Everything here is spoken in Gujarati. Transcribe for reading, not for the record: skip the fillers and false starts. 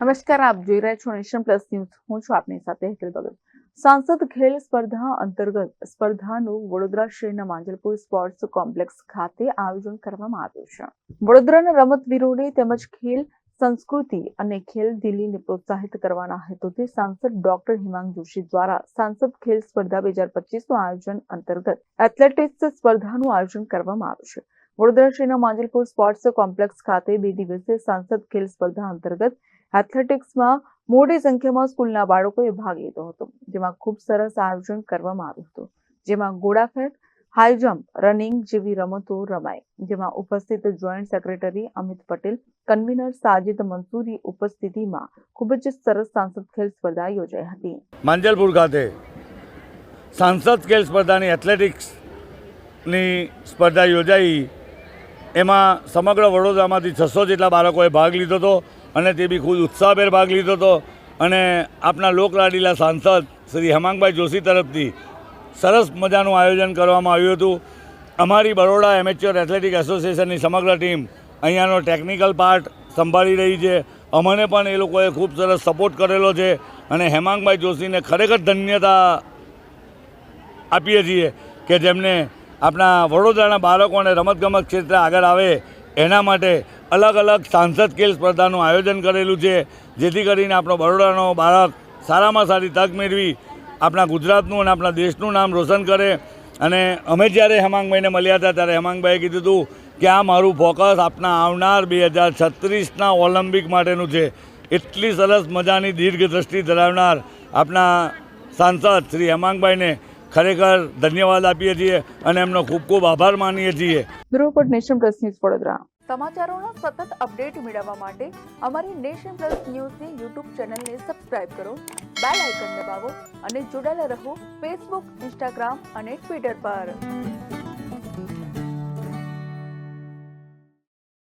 નમસ્કાર, આપ જોઈ રહ્યા છો નેશન પ્લસ ન્યૂઝ. હું છું આપની સાથે હેતલ ભગત. સાંસદ ખેલ સ્પર્ધા અંતર્ગત સ્પર્ધાનું વડોદરા શહેરના માંજલપુર સ્પોર્ટ્સ કોમ્પ્લેક્સ ખાતે આયોજન કરવામાં આવ્યું છે. વડોદરાના રમતવીરોને તેમજ ખેલ સંસ્કૃતિ અને ખેલ દિલીને પ્રોત્સાહિત કરવાના હેતુથી સાંસદ ડોક્ટર હિમાંગ જોશી દ્વારા સાંસદ ખેલ સ્પર્ધા 2025નું આયોજન અંતર્ગત એથ્લેટિક્સ સ્પર્ધાનું આયોજન કરવામાં આવ્યું છે. વડોદરા શહેરના માંજલપુર સ્પોર્ટ્સ કોમ્પ્લેક્સ ખાતે 2 દિવસીય સાંસદ ખેલ સ્પર્ધા અંતર્ગત એથ્લેટિક્સમાં મોટી સંખ્યામાં સ્કૂલના બાળકોએ ભાગ લીધો હતો, જેમાં ખૂબ સરસ આયોજન કરવામાં આવ્યું હતું. જેમાં ગોળા ફેંક, હાઈ જમ્પ, રનિંગ જેવી રમતો રમાઈ, જેમાં ઉપસ્થિત joint secretary Amit Patel, convener Sajid Mansuri ઉપસ્થિતિમાં ખૂબ જ સરસ સાંસદ ખેલ સ્પર્ધા યોજાઈ હતી. માંજલપુર ખાતે સાંસદ ખેલ સ્પર્ધાની એથ્લેટિક્સની સ્પર્ધા યોજાઈ. એમાં સમગ્ર વડોદરામાંથી 600 જેટલા બાળકોએ ભાગ લીધો હતો અને તે બી ખૂબ ઉત્સાહભેર ભાગ લીધો હતો. અને આપણા લોકલાડીલા સાંસદ શ્રી હેમાંગભાઈ જોશી તરફથી સરસ મજાનું આયોજન કરવામાં આવ્યું હતું. અમારી બરોડા એમેચ્યોર એથ્લેટિક એસોસિએશનની સમગ્ર ટીમ અહીંયાનો ટેકનિકલ પાર્ટ સંભાળી રહી છે. અમને પણ એ લોકોએ ખૂબ સરસ સપોર્ટ કરેલો છે અને હેમાંગભાઈ જોશીને ખરેખર ધન્યતા આપીએ છીએ કે જેમને આપણા વડોદરાના બાળકોને રમતગમત ક્ષેત્રે આગળ આવે એના માટે અલગ અલગ સાંસદ ખેલ સ્પર્ધાનું આયોજન કરેલું છે, જેથી કરીને આપણો બરોડાનો બાળક સારામાં સારી તક મેળવી આપણા ગુજરાતનું અને આપણા દેશનું નામ રોશન કરે. અને અમે જ્યારે હેમાંગભાઈને મળ્યા હતા ત્યારે હેમાંગભાઈએ કીધું હતું કે આ મારું ફોકસ આપણા આવનાર 2036ના ઓલિમ્પિક માટેનું છે. એટલી સરસ મજાની દીર્ઘદ્રષ્ટિ ધરાવનાર આપણા સાંસદ શ્રી હેમાંગભાઈને ખરેખર ધન્યવાદ આપીએ છીએ અને એમનો ખૂબ ખૂબ આભાર માનીએ છીએ. Bureau report, nation plus news, Vadodara. સમાચારોના સતત અપડેટ મેળવવા માટે અમારી નેશન પ્લસ ન્યૂઝની યુટ્યુબ ચેનલને સબસ્ક્રાઇબ કરો, બેલ આઇકન દબાવો અને જોડાયેલા રહો ફેસબુક, ઇન્સ્ટાગ્રામ અને ટ્વિટર પર.